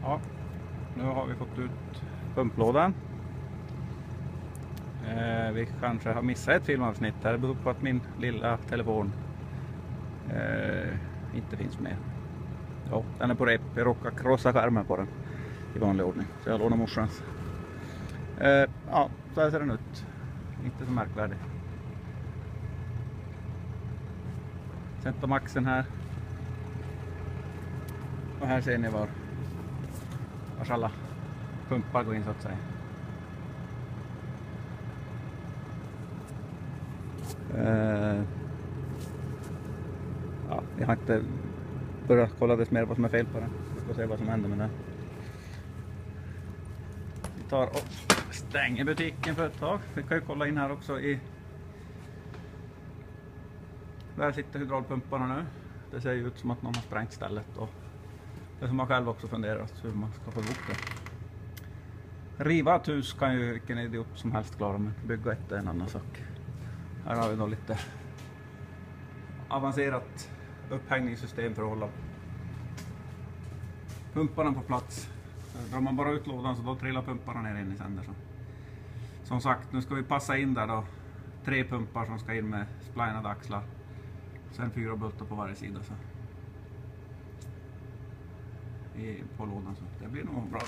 Ja, nu har vi fått ut pumplådan. Vi kanske har missat ett filmavsnitt här. Det beror på att min lilla telefon inte finns med. Ja, den är på rep. Jag råkar krossa skärmen på den i vanlig ordning. Så jag lånar morsans. Ja, så här ser den ut. Inte så märkvärdig. Centomaxen här. Och här ser ni var alla pumpar går in så att säga. Ja, jag har inte börjat kolla dess mer vad som är fel på den. Vi får se vad som händer med den. Vi tar och stänger butiken för ett tag. Vi kan ju kolla in här också i... Där sitter hydraulpumparna nu. Det ser ju ut som att någon har sprängt stället. Och det som man själv också funderat hur man ska få ihop det. Riva ett hus kan ju vilken idiot som helst klara, men bygga ett är en annan sak. Här har vi då lite avancerat upphängningssystem för att hålla pumparna på plats. Drar man bara ut lådan så då trillar pumparna ner in i sänder. Som sagt, nu ska vi passa in där då 3 pumpar som ska in med splinade axlar. Sen 4 bultar på varje sida så. På lådan så det blir nog bra.